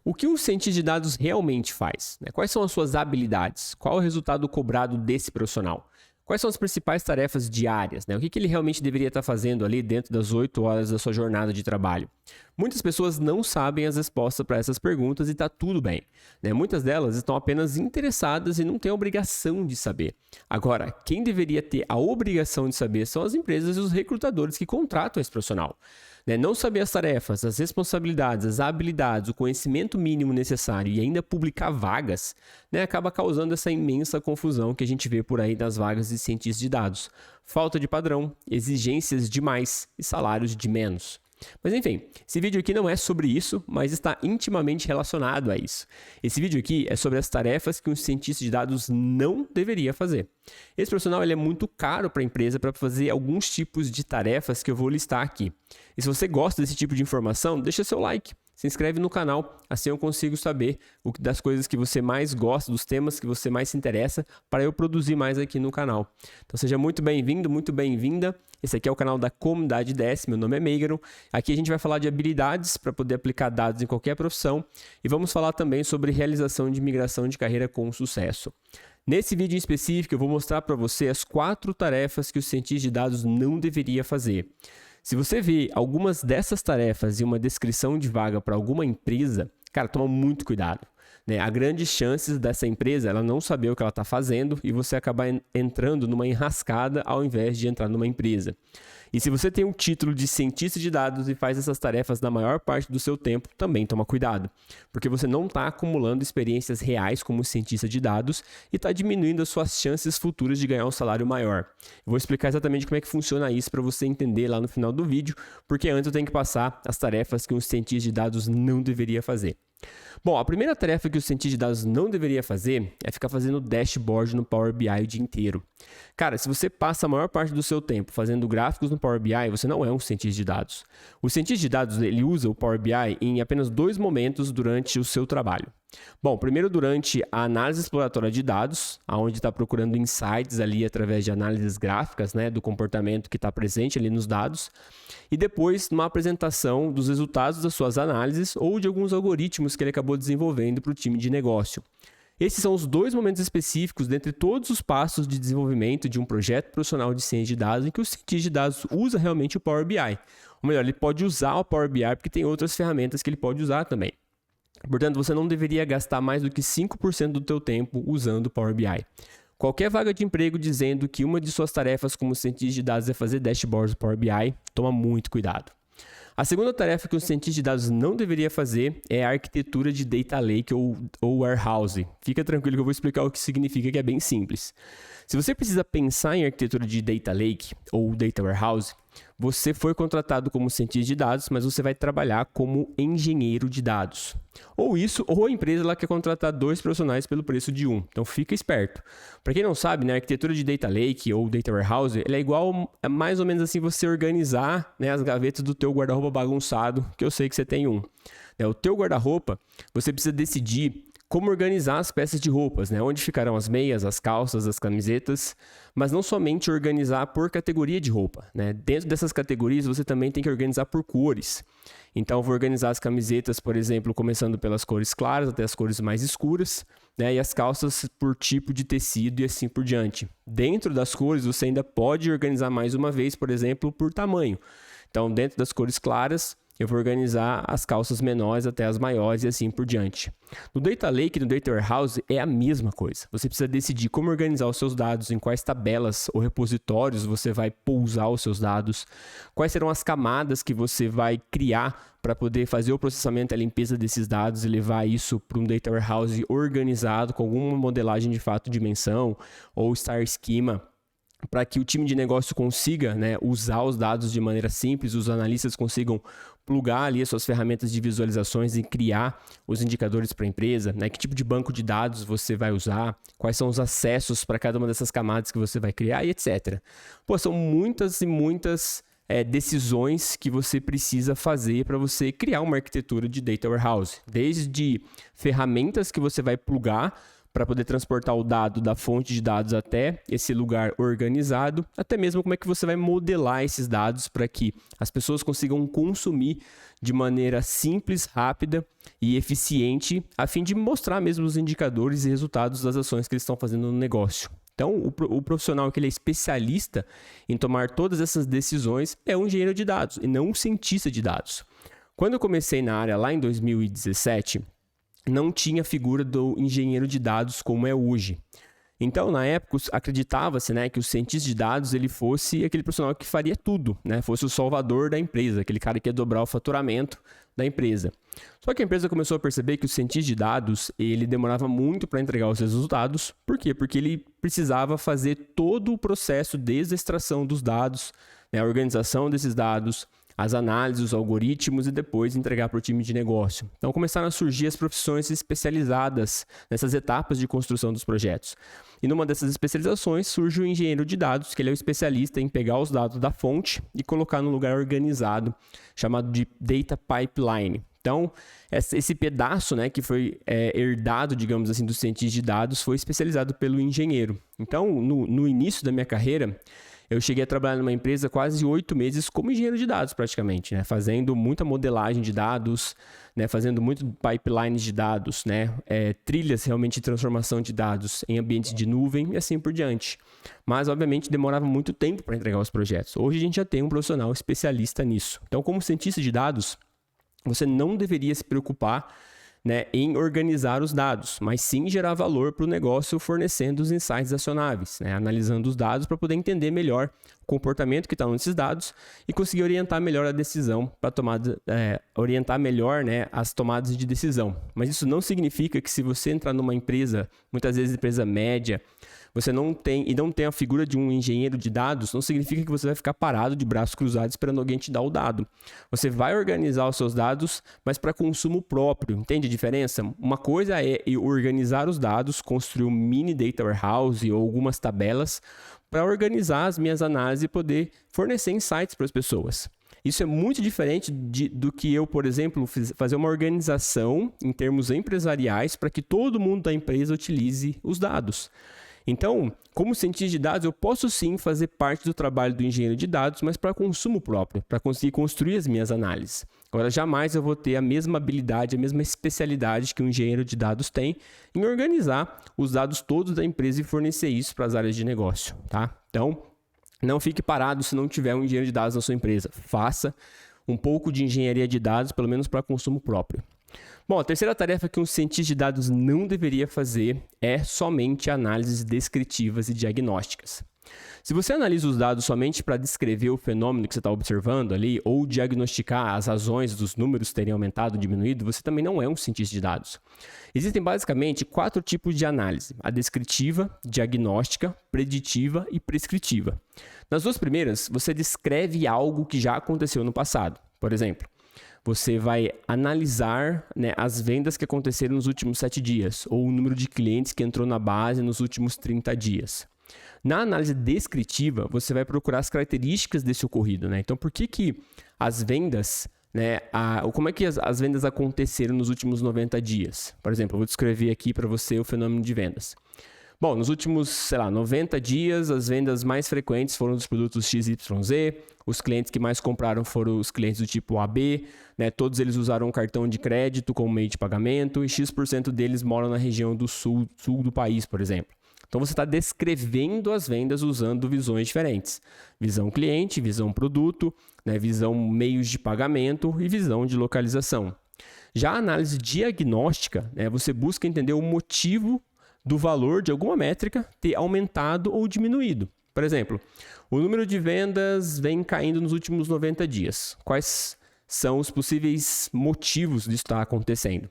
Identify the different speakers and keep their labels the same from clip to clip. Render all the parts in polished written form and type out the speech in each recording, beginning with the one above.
Speaker 1: O que um cientista de dados realmente faz? Quais são as suas habilidades? Qual é o resultado cobrado desse profissional? Quais são as principais tarefas diárias? O que ele realmente deveria estar fazendo ali dentro das 8 horas da sua jornada de trabalho? Muitas pessoas não sabem as respostas para essas perguntas e está tudo bem. Muitas delas estão apenas interessadas e não têm a obrigação de saber. Agora, quem deveria ter a obrigação de saber são as empresas e os recrutadores que contratam esse profissional. Não saber as tarefas, as responsabilidades, as habilidades, o conhecimento mínimo necessário e ainda publicar vagas, acaba causando essa imensa confusão que a gente vê por aí nas vagas de cientistas de dados. Falta de padrão, exigências demais e salários de menos. Mas enfim, esse vídeo aqui não é sobre isso, mas está intimamente relacionado a isso. Esse vídeo aqui é sobre as tarefas que um cientista de dados não deveria fazer. Esse profissional ele é muito caro para a empresa para fazer alguns tipos de tarefas que eu vou listar aqui. E se você gosta desse tipo de informação, deixa seu like. Se inscreve no canal, assim eu consigo saber das coisas que você mais gosta, dos temas que você mais se interessa, para eu produzir mais aqui no canal. Então seja muito bem-vindo, muito bem-vinda. Esse aqui é o canal da Comunidade DS, meu nome é Meigaro. Aqui a gente vai falar de habilidades para poder aplicar dados em qualquer profissão e vamos falar também sobre realização de migração de carreira com sucesso. Nesse vídeo em específico eu vou mostrar para você as 4 tarefas que o cientista de dados não deveria fazer. Se você vê algumas dessas tarefas e uma descrição de vaga para alguma empresa, cara, toma muito cuidado. Há grandes chances dessa empresa ela não saber o que ela está fazendo e você acabar entrando numa enrascada ao invés de entrar numa empresa. E se você tem um título de cientista de dados e faz essas tarefas na maior parte do seu tempo, também toma cuidado, porque você não está acumulando experiências reais como cientista de dados e está diminuindo as suas chances futuras de ganhar um salário maior. Eu vou explicar exatamente como é que funciona isso para você entender lá no final do vídeo, porque antes eu tenho que passar as tarefas que um cientista de dados não deveria fazer. Bom, a primeira tarefa que o cientista de dados não deveria fazer é ficar fazendo dashboard no Power BI o dia inteiro. Cara, se você passa a maior parte do seu tempo fazendo gráficos no Power BI, você não é um cientista de dados. O cientista de dados ele usa o Power BI em apenas 2 momentos durante o seu trabalho. Bom, primeiro durante a análise exploratória de dados, onde está procurando insights ali através de análises gráficas, do comportamento que está presente ali nos dados, e depois numa apresentação dos resultados das suas análises ou de alguns algoritmos que ele acabou desenvolvendo para o time de negócio. Esses são os 2 momentos específicos dentre todos os passos de desenvolvimento de um projeto profissional de ciência de dados em que o cientista de dados usa realmente o Power BI. Ou melhor, ele pode usar o Power BI porque tem outras ferramentas que ele pode usar também. Portanto, você não deveria gastar mais do que 5% do teu tempo usando o Power BI. Qualquer vaga de emprego dizendo que uma de suas tarefas como cientista de dados é fazer dashboards do Power BI, toma muito cuidado. A segunda tarefa que um cientista de dados não deveria fazer é a arquitetura de Data Lake ou Warehouse. Fica tranquilo que eu vou explicar o que significa, que é bem simples. Se você precisa pensar em arquitetura de Data Lake ou Data Warehouse, você foi contratado como cientista de dados, mas você vai trabalhar como engenheiro de dados. Ou isso, ou a empresa ela quer contratar 2 profissionais pelo preço de 1. Então fica esperto. Para quem não sabe, a arquitetura de Data Lake ou Data Warehouse ela é igual a mais ou menos assim você organizar as gavetas do teu guarda-roupa bagunçado, que eu sei que você tem um. O teu guarda-roupa, você precisa decidir como organizar as peças de roupas, onde ficarão as meias, as calças, as camisetas, mas não somente organizar por categoria de roupa. Dentro dessas categorias, você também tem que organizar por cores. Então, eu vou organizar as camisetas, por exemplo, começando pelas cores claras até as cores mais escuras, e as calças por tipo de tecido e assim por diante. Dentro das cores, você ainda pode organizar mais uma vez, por exemplo, por tamanho. Então, dentro das cores claras, eu vou organizar as calças menores até as maiores e assim por diante. No Data Lake e no Data Warehouse é a mesma coisa. Você precisa decidir como organizar os seus dados, em quais tabelas ou repositórios você vai pousar os seus dados, quais serão as camadas que você vai criar para poder fazer o processamento e a limpeza desses dados e levar isso para um Data Warehouse organizado com alguma modelagem de fato dimensão ou Star Schema, para que o time de negócio consiga usar os dados de maneira simples, os analistas consigam plugar ali as suas ferramentas de visualizações e criar os indicadores para a empresa, que tipo de banco de dados você vai usar, quais são os acessos para cada uma dessas camadas que você vai criar e etc. São muitas e muitas decisões que você precisa fazer para você criar uma arquitetura de Data Warehouse. Desde ferramentas que você vai plugar para poder transportar o dado da fonte de dados até esse lugar organizado, até mesmo como é que você vai modelar esses dados para que as pessoas consigam consumir de maneira simples, rápida e eficiente, a fim de mostrar mesmo os indicadores e resultados das ações que eles estão fazendo no negócio. Então, o profissional que ele é especialista em tomar todas essas decisões é um engenheiro de dados e não um cientista de dados. Quando eu comecei na área lá em 2017, não tinha a figura do engenheiro de dados como é hoje. Então, na época, acreditava-se, né, que o cientista de dados ele fosse aquele profissional que faria tudo, né, fosse o salvador da empresa, aquele cara que ia dobrar o faturamento da empresa. Só que a empresa começou a perceber que o cientista de dados ele demorava muito para entregar os resultados. Por quê? Porque ele precisava fazer todo o processo desde a extração dos dados, né, a organização desses dados, as análises, os algoritmos e depois entregar para o time de negócio. Então começaram a surgir as profissões especializadas nessas etapas de construção dos projetos. E numa dessas especializações surge o engenheiro de dados, que ele é o especialista em pegar os dados da fonte e colocar num lugar organizado, chamado de data pipeline. Então, esse pedaço, né, que foi herdado, digamos assim, do cientista de dados, foi especializado pelo engenheiro. Então, no início da minha carreira, eu cheguei a trabalhar numa empresa quase 8 meses como engenheiro de dados, praticamente, né? Fazendo muita modelagem de dados, né? Fazendo muito pipelines de dados, né? Trilhas realmente de transformação de dados em ambientes de nuvem e assim por diante. Mas, obviamente, demorava muito tempo para entregar os projetos. Hoje a gente já tem um profissional especialista nisso. Então, como cientista de dados, você não deveria se preocupar, né, em organizar os dados, mas sim gerar valor para o negócio fornecendo os insights acionáveis, né, analisando os dados para poder entender melhor o comportamento que está nesses dados e conseguir orientar melhor a decisão para orientar melhor, né, as tomadas de decisão. Mas isso não significa que se você entrar numa empresa, muitas vezes empresa média, você não tem a figura de um engenheiro de dados, não significa que você vai ficar parado de braços cruzados esperando alguém te dar o dado. Você vai organizar os seus dados, mas para consumo próprio. Entende a diferença? Uma coisa é organizar os dados, construir um mini data warehouse ou algumas tabelas para organizar as minhas análises e poder fornecer insights para as pessoas. Isso é muito diferente do que eu, por exemplo, fazer uma organização em termos empresariais para que todo mundo da empresa utilize os dados. Então, como cientista de dados, eu posso sim fazer parte do trabalho do engenheiro de dados, mas para consumo próprio, para conseguir construir as minhas análises. Agora, jamais eu vou ter a mesma habilidade, a mesma especialidade que um engenheiro de dados tem em organizar os dados todos da empresa e fornecer isso para as áreas de negócio, tá? Então, não fique parado se não tiver um engenheiro de dados na sua empresa. Faça um pouco de engenharia de dados, pelo menos para consumo próprio. Bom, a terceira tarefa que um cientista de dados não deveria fazer é somente análises descritivas e diagnósticas. Se você analisa os dados somente para descrever o fenômeno que você está observando ali, ou diagnosticar as razões dos números terem aumentado ou diminuído, você também não é um cientista de dados. Existem basicamente 4 tipos de análise: a descritiva, diagnóstica, preditiva e prescritiva. Nas duas primeiras, você descreve algo que já aconteceu no passado. Por exemplo, você vai analisar, né, as vendas que aconteceram nos últimos 7 dias, ou o número de clientes que entrou na base nos últimos 30 dias. Na análise descritiva, você vai procurar as características desse ocorrido, né? Então, por que as vendas, né, como é que as vendas aconteceram nos últimos 90 dias? Por exemplo, eu vou descrever aqui para você o fenômeno de vendas. Bom, nos últimos, 90 dias, as vendas mais frequentes foram dos produtos XYZ, os clientes que mais compraram foram os clientes do tipo AB, né? Todos eles usaram um cartão de crédito como meio de pagamento e X% deles moram na região do sul do país, por exemplo. Então, você está descrevendo as vendas usando visões diferentes. Visão cliente, visão produto, né? Visão meios de pagamento e visão de localização. Já a análise diagnóstica, né? Você busca entender o motivo do valor de alguma métrica ter aumentado ou diminuído. Por exemplo, o número de vendas vem caindo nos últimos 90 dias. Quais são os possíveis motivos disso estar acontecendo?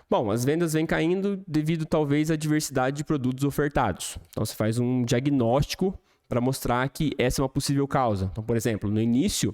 Speaker 1: Bom, as vendas vêm caindo devido talvez à diversidade de produtos ofertados. Então, você faz um diagnóstico para mostrar que essa é uma possível causa. Então, por exemplo, no início,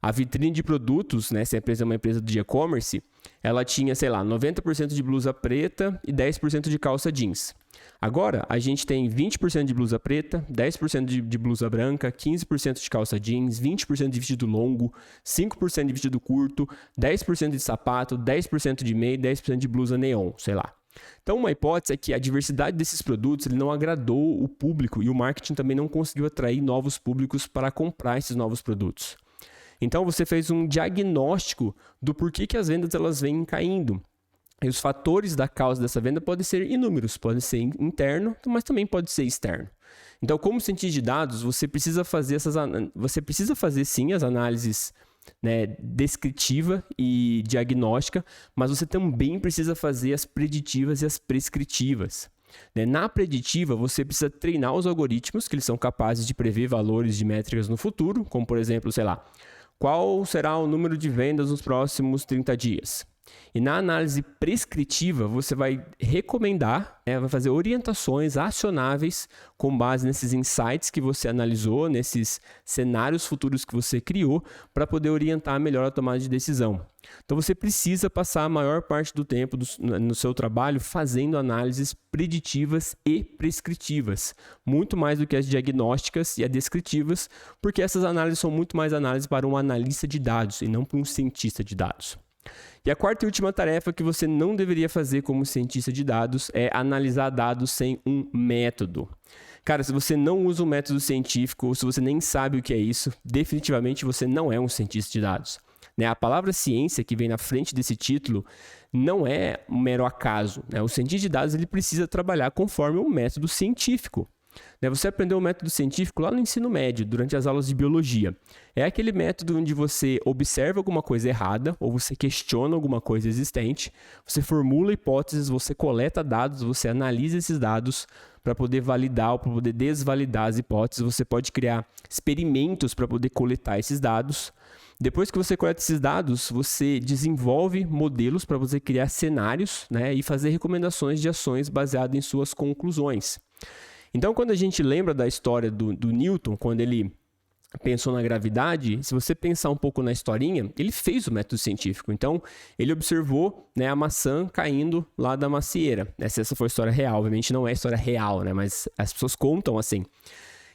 Speaker 1: a vitrine de produtos, né, se a empresa é uma empresa de e-commerce, ela tinha, 90% de blusa preta e 10% de calça jeans. Agora, a gente tem 20% de blusa preta, 10% de blusa branca, 15% de calça jeans, 20% de vestido longo, 5% de vestido curto, 10% de sapato, 10% de meia e 10% de blusa neon, sei lá. Então, uma hipótese é que a diversidade desses produtos ele não agradou o público e o marketing também não conseguiu atrair novos públicos para comprar esses novos produtos. Então, você fez um diagnóstico do porquê que as vendas elas vêm caindo. E os fatores da causa dessa venda podem ser inúmeros, pode ser interno, mas também pode ser externo. Então, como cientista de dados, você precisa fazer sim as análises, né, descritiva e diagnóstica, mas você também precisa fazer as preditivas e as prescritivas. Na preditiva, você precisa treinar os algoritmos, que eles são capazes de prever valores de métricas no futuro, como por exemplo, sei lá, qual será o número de vendas nos próximos 30 dias? E na análise prescritiva, você vai recomendar, vai fazer orientações acionáveis com base nesses insights que você analisou, nesses cenários futuros que você criou, para poder orientar melhor a tomada de decisão. Então, você precisa passar a maior parte do tempo no seu trabalho fazendo análises preditivas e prescritivas, muito mais do que as diagnósticas e as descritivas, porque essas análises são muito mais análises para um analista de dados e não para um cientista de dados. E a quarta e última tarefa que você não deveria fazer como cientista de dados é analisar dados sem um método. Cara, se você não usa um método científico ou se você nem sabe o que é isso, definitivamente você não é um cientista de dados. A palavra ciência que vem na frente desse título não é um mero acaso. O cientista de dados ele precisa trabalhar conforme um método científico. Você aprendeu o método científico lá no ensino médio, durante as aulas de biologia. É aquele método onde você observa alguma coisa errada ou você questiona alguma coisa existente, você formula hipóteses, você coleta dados, você analisa esses dados para poder validar ou para poder desvalidar as hipóteses. Você pode criar experimentos para poder coletar esses dados. Depois que você coleta esses dados, você desenvolve modelos para você criar cenários, e fazer recomendações de ações baseadas em suas conclusões. Então, quando a gente lembra da história do Newton, quando ele pensou na gravidade, se você pensar um pouco na historinha, ele fez o método científico. Então, ele observou a maçã caindo lá da macieira. Se essa foi a história real, obviamente não é a história real, mas as pessoas contam assim.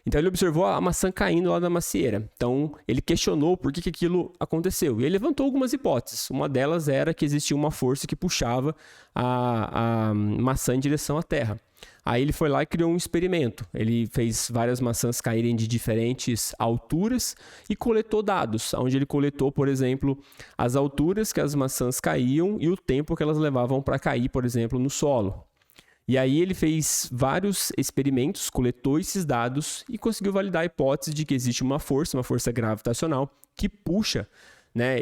Speaker 1: Então, ele observou a maçã caindo lá da macieira. Então, ele questionou por que aquilo aconteceu. E ele levantou algumas hipóteses. Uma delas era que existia uma força que puxava a maçã em direção à Terra. Aí ele foi lá e criou um experimento. Ele fez várias maçãs caírem de diferentes alturas e coletou dados, onde ele coletou, por exemplo, as alturas que as maçãs caíam e o tempo que elas levavam para cair, por exemplo, no solo. E aí ele fez vários experimentos, coletou esses dados e conseguiu validar a hipótese de que existe uma força gravitacional, que puxa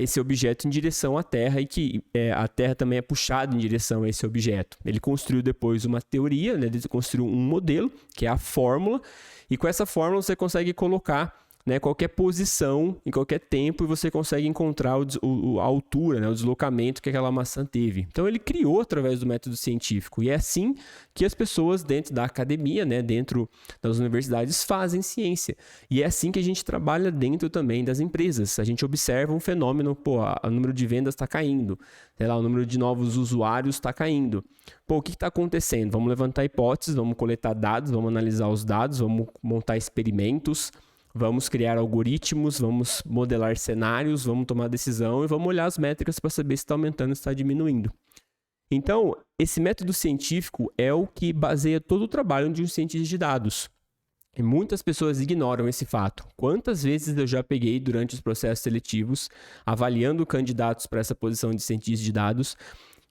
Speaker 1: esse objeto em direção à Terra e que a Terra também é puxada em direção a esse objeto. Ele construiu depois uma teoria, ele construiu um modelo, que é a fórmula, e com essa fórmula você consegue colocar qualquer posição em qualquer tempo e você consegue encontrar a altura, o deslocamento que aquela maçã teve. Então ele criou através do método científico e é assim que as pessoas dentro da academia, dentro das universidades fazem ciência. E é assim que a gente trabalha dentro também das empresas. A gente observa um fenômeno, o número de vendas está caindo, o número de novos usuários está caindo. O que está acontecendo? Vamos levantar hipóteses, vamos coletar dados, vamos analisar os dados, vamos montar experimentos, vamos criar algoritmos, vamos modelar cenários, vamos tomar decisão e vamos olhar as métricas para saber se está aumentando ou se está diminuindo. Então, esse método científico é o que baseia todo o trabalho de um cientista de dados. E muitas pessoas ignoram esse fato. Quantas vezes eu já peguei durante os processos seletivos, avaliando candidatos para essa posição de cientista de dados,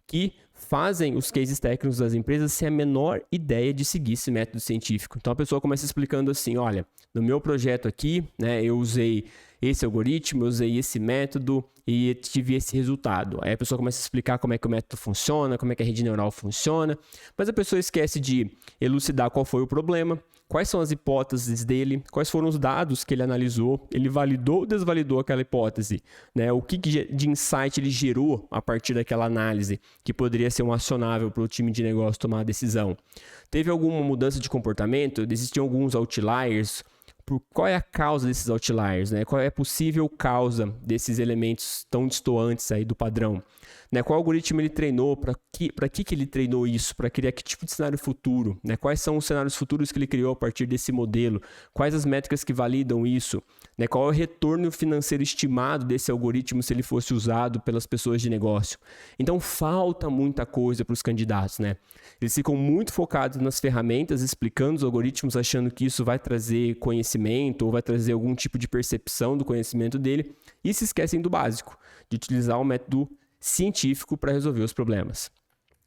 Speaker 1: que fazem os cases técnicos das empresas sem a menor ideia de seguir esse método científico. Então a pessoa começa explicando assim, olha, no meu projeto aqui, eu usei esse algoritmo, eu usei esse método e tive esse resultado. Aí a pessoa começa a explicar como é que o método funciona, como é que a rede neural funciona, mas a pessoa esquece de elucidar qual foi o problema, quais são as hipóteses dele, quais foram os dados que ele analisou, ele validou ou desvalidou aquela hipótese, o que de insight ele gerou a partir daquela análise, que poderia ser um acionável para o time de negócio tomar a decisão. Teve alguma mudança de comportamento? Existiam alguns outliers? Qual é a causa desses outliers? Qual é a possível causa desses elementos tão distantes aí do padrão? né? Qual algoritmo ele treinou, para que ele treinou isso, para criar que tipo de cenário futuro, né? Quais são os cenários futuros que ele criou a partir desse modelo, quais as métricas que validam isso, né? Qual é o retorno financeiro estimado desse algoritmo se ele fosse usado pelas pessoas de negócio. Então falta muita coisa para os candidatos, né? Eles ficam muito focados nas ferramentas, explicando os algoritmos, achando que isso vai trazer conhecimento ou vai trazer algum tipo de percepção do conhecimento dele, e se esquecem do básico, de utilizar o método científico para resolver os problemas.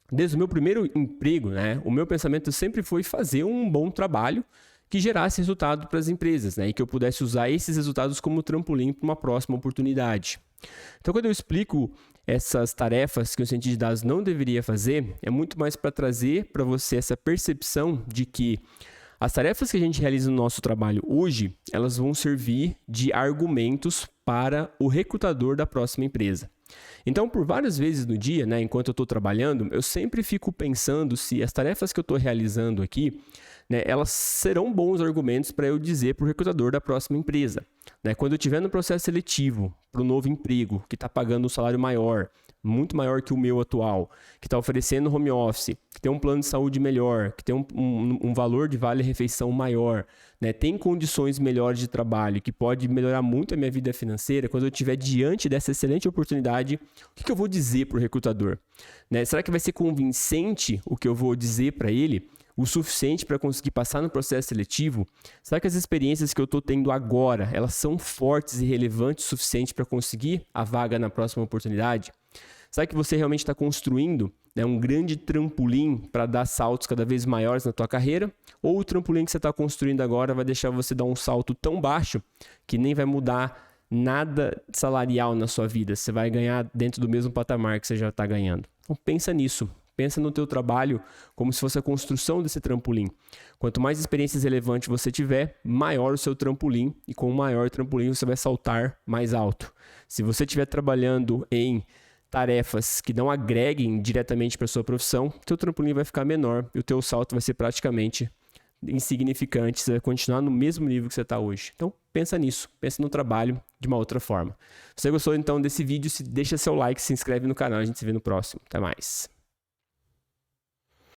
Speaker 1: Desde o meu primeiro emprego, né, o meu pensamento sempre foi fazer um bom trabalho que gerasse resultado para as empresas, né, e que eu pudesse usar esses resultados como trampolim para uma próxima oportunidade. Então, quando eu explico essas tarefas que o cientista de dados não deveria fazer, é muito mais para trazer para você essa percepção de que as tarefas que a gente realiza no nosso trabalho hoje, elas vão servir de argumentos para o recrutador da próxima empresa. Então, por várias vezes no dia, né, enquanto eu estou trabalhando, eu sempre fico pensando se as tarefas que eu estou realizando aqui, né, elas serão bons argumentos para eu dizer para o recrutador da próxima empresa. Né? Quando eu estiver no processo seletivo para o novo emprego, que está pagando um salário maior, muito maior que o meu atual, que está oferecendo home office, que tem um plano de saúde melhor, que tem um valor de vale-refeição maior, né? Tem condições melhores de trabalho, que pode melhorar muito a minha vida financeira, quando eu estiver diante dessa excelente oportunidade, o que eu vou dizer para o recrutador? Né? Será que vai ser convincente o que eu vou dizer para ele? O suficiente para conseguir passar no processo seletivo? Será que as experiências que eu estou tendo agora, elas são fortes e relevantes o suficiente para conseguir a vaga na próxima oportunidade? Será que você realmente está construindo, né, um grande trampolim para dar saltos cada vez maiores na tua carreira? Ou o trampolim que você está construindo agora vai deixar você dar um salto tão baixo que nem vai mudar nada salarial na sua vida? Você vai ganhar dentro do mesmo patamar que você já está ganhando. Então pensa nisso. Pensa no teu trabalho como se fosse a construção desse trampolim. Quanto mais experiências relevantes você tiver, maior o seu trampolim, e com o maior trampolim você vai saltar mais alto. Se você estiver trabalhando em tarefas que não agreguem diretamente para a sua profissão, teu trampolim vai ficar menor e o teu salto vai ser praticamente insignificante, você vai continuar no mesmo nível que você está hoje. Então, pensa nisso, pensa no trabalho de uma outra forma. Se você gostou então desse vídeo, deixa seu like, se inscreve no canal, a gente se vê no próximo. Até mais.